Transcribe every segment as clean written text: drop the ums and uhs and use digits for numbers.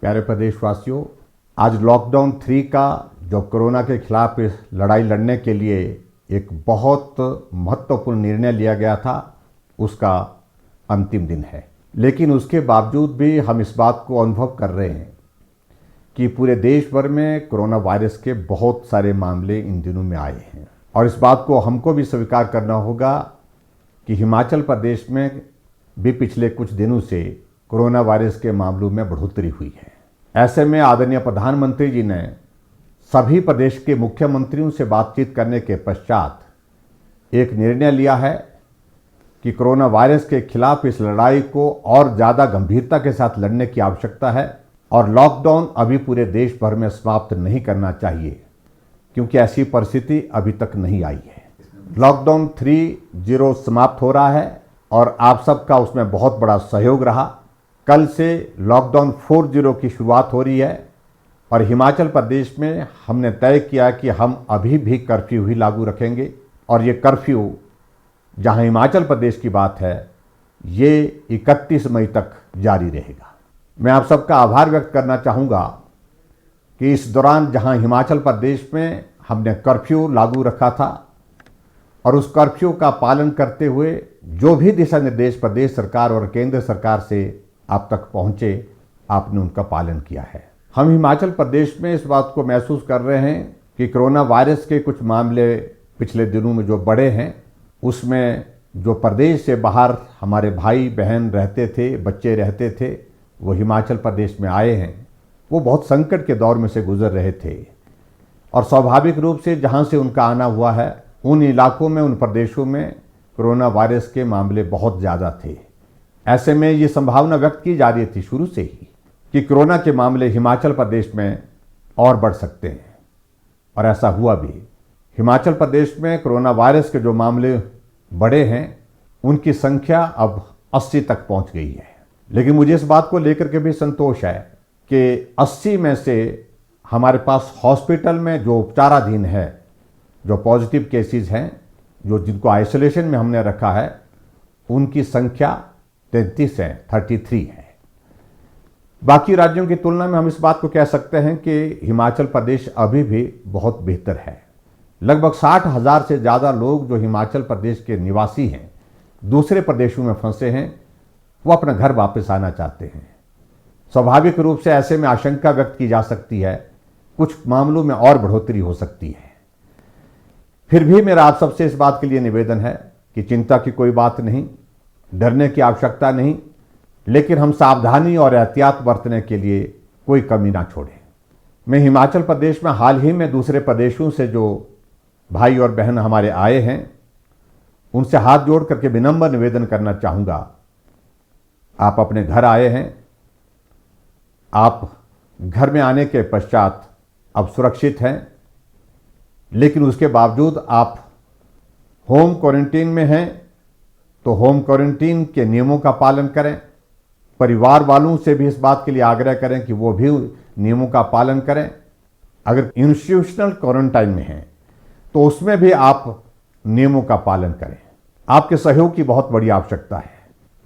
प्यारे प्रदेशवासियों, आज लॉकडाउन 3 का जो कोरोना के खिलाफ लड़ाई लड़ने के लिए एक बहुत महत्वपूर्ण निर्णय लिया गया था, उसका अंतिम दिन है। लेकिन उसके बावजूद भी हम इस बात को अनुभव कर रहे हैं कि पूरे देश भर में कोरोना वायरस के बहुत सारे मामले इन दिनों में आए हैं। और इस बात को हमको भी स्वीकार करना होगा कि हिमाचल प्रदेश में भी पिछले कुछ दिनों से कोरोना वायरस के मामलों में बढ़ोतरी हुई है। ऐसे में आदरणीय प्रधानमंत्री जी ने सभी प्रदेश के मुख्यमंत्रियों से बातचीत करने के पश्चात एक निर्णय लिया है कि कोरोना वायरस के खिलाफ इस लड़ाई को और ज़्यादा गंभीरता के साथ लड़ने की आवश्यकता है और लॉकडाउन अभी पूरे देश भर में समाप्त नहीं करना चाहिए, क्योंकि ऐसी परिस्थिति अभी तक नहीं आई है। लॉकडाउन 3.0 समाप्त हो रहा है और आप सबका उसमें बहुत बड़ा सहयोग रहा। कल से लॉकडाउन 4.0 की शुरुआत हो रही है और हिमाचल प्रदेश में हमने तय किया कि हम अभी भी कर्फ्यू ही लागू रखेंगे और ये कर्फ्यू जहां हिमाचल प्रदेश की बात है, ये 31 मई तक जारी रहेगा। मैं आप सबका आभार व्यक्त करना चाहूँगा कि इस दौरान जहां हिमाचल प्रदेश में हमने कर्फ्यू लागू रखा था और उस कर्फ्यू का पालन करते हुए जो भी दिशा निर्देश प्रदेश सरकार और केंद्र सरकार से आप तक पहुँचे, आपने उनका पालन किया है। हम हिमाचल प्रदेश में इस बात को महसूस कर रहे हैं कि कोरोना वायरस के कुछ मामले पिछले दिनों में जो बढ़े हैं, उसमें जो प्रदेश से बाहर हमारे भाई बहन रहते थे, बच्चे रहते थे, वो हिमाचल प्रदेश में आए हैं। वो बहुत संकट के दौर में से गुजर रहे थे और स्वाभाविक रूप से जहां से उनका आना हुआ है, उन इलाकों में, उन प्रदेशों में कोरोना वायरस के मामले बहुत ज़्यादा थे। ऐसे में ये संभावना व्यक्त की जा रही थी शुरू से ही कि कोरोना के मामले हिमाचल प्रदेश में और बढ़ सकते हैं, और ऐसा हुआ भी। हिमाचल प्रदेश में कोरोना वायरस के जो मामले बढ़े हैं, उनकी संख्या अब 80 तक पहुंच गई है। लेकिन मुझे इस बात को लेकर के भी संतोष है कि 80 में से हमारे पास हॉस्पिटल में जो उपचाराधीन है, जो पॉजिटिव केसेस हैं, जो जिनको आइसोलेशन में हमने रखा है, उनकी संख्या 33 है, 33 है। बाकी राज्यों की तुलना में हम इस बात को कह सकते हैं कि हिमाचल प्रदेश अभी भी बहुत बेहतर है। लगभग 60,000 से ज़्यादा लोग जो हिमाचल प्रदेश के निवासी हैं, दूसरे प्रदेशों में फंसे हैं, वो अपना घर वापस आना चाहते हैं। स्वाभाविक रूप से ऐसे में आशंका व्यक्त की जा सकती है कुछ मामलों में और बढ़ोतरी हो सकती है। फिर भी मेरा आप सबसे इस बात के लिए निवेदन है कि चिंता की कोई बात नहीं, डरने की आवश्यकता नहीं, लेकिन हम सावधानी और एहतियात बरतने के लिए कोई कमी ना छोड़ें। मैं हिमाचल प्रदेश में हाल ही में दूसरे प्रदेशों से जो भाई और बहन हमारे आए हैं, उनसे हाथ जोड़ करके विनम्र निवेदन करना चाहूँगा। आप अपने घर आए हैं, आप घर में आने के पश्चात अब सुरक्षित हैं, लेकिन उसके बावजूद आप होम क्वारंटीन में हैं, तो होम क्वारंटीन के नियमों का पालन करें। परिवार वालों से भी इस बात के लिए आग्रह करें कि वो भी नियमों का पालन करें। अगर इंस्टीट्यूशनल क्वारंटाइन में हैं, तो उसमें भी आप नियमों का पालन करें। आपके सहयोग की बहुत बड़ी आवश्यकता है।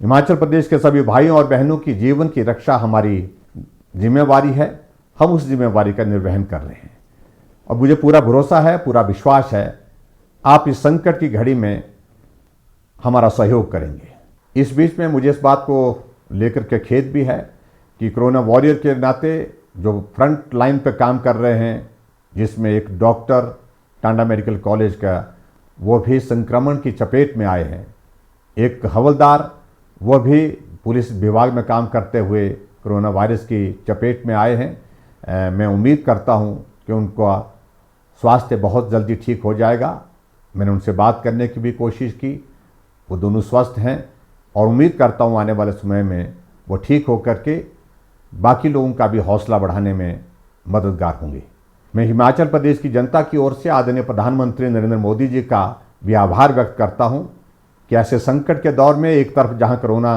हिमाचल प्रदेश के सभी भाइयों और बहनों की जीवन की रक्षा हमारी जिम्मेवारी है। हम उस जिम्मेवारी का निर्वहन कर रहे हैं और मुझे पूरा भरोसा है, पूरा विश्वास है, आप इस संकट की घड़ी में हमारा सहयोग करेंगे। इस बीच में मुझे इस बात को लेकर के खेद भी है कि कोरोना वॉरियर के नाते जो फ्रंट लाइन पे काम कर रहे हैं, जिसमें एक डॉक्टर टांडा मेडिकल कॉलेज का, वो भी संक्रमण की चपेट में आए हैं। एक हवलदार, वो भी पुलिस विभाग में काम करते हुए कोरोना वायरस की चपेट में आए हैं। मैं उम्मीद करता हूं कि उनका स्वास्थ्य बहुत जल्दी ठीक हो जाएगा। मैंने उनसे बात करने की भी कोशिश की, वो दोनों स्वस्थ हैं और उम्मीद करता हूं आने वाले समय में वो ठीक होकर के बाकी लोगों का भी हौसला बढ़ाने में मददगार होंगे। मैं हिमाचल प्रदेश की जनता की ओर से आदरणीय प्रधानमंत्री नरेंद्र मोदी जी का भी आभार व्यक्त करता हूं कि ऐसे संकट के दौर में एक तरफ जहां कोरोना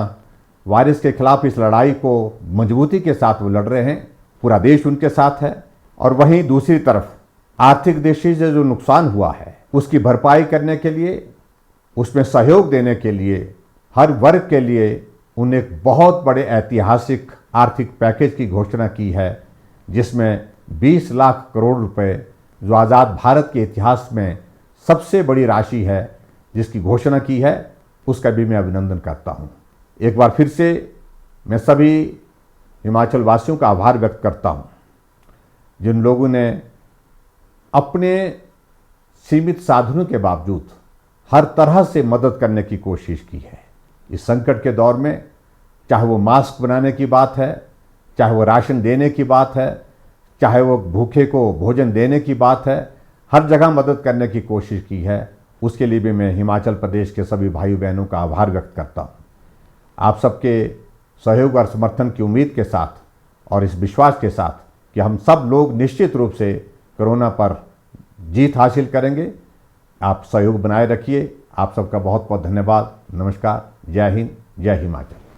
वायरस के खिलाफ इस लड़ाई को मजबूती के साथ वो लड़ रहे हैं, पूरा देश उनके साथ है, और वहीं दूसरी तरफ आर्थिक दृष्टि से जो नुकसान हुआ है उसकी भरपाई करने के लिए, उसमें सहयोग देने के लिए हर वर्ग के लिए उन्हें एक बहुत बड़े ऐतिहासिक आर्थिक पैकेज की घोषणा की है, जिसमें 20 लाख करोड़ रुपए, जो आज़ाद भारत के इतिहास में सबसे बड़ी राशि है, जिसकी घोषणा की है, उसका भी मैं अभिनंदन करता हूँ। एक बार फिर से मैं सभी हिमाचल वासियों का आभार व्यक्त करता हूँ, जिन लोगों ने अपने सीमित साधनों के बावजूद हर तरह से मदद करने की कोशिश की है। इस संकट के दौर में चाहे वो मास्क बनाने की बात है, चाहे वो राशन देने की बात है, चाहे वो भूखे को भोजन देने की बात है, हर जगह मदद करने की कोशिश की है। उसके लिए भी मैं हिमाचल प्रदेश के सभी भाई बहनों का आभार व्यक्त करता हूँ। आप सबके सहयोग और समर्थन की उम्मीद के साथ और इस विश्वास के साथ कि हम सब लोग निश्चित रूप से कोरोना पर जीत हासिल करेंगे, आप सहयोग बनाए रखिए। आप सबका बहुत बहुत धन्यवाद। नमस्कार। जय हिंद, जय हिमाचल।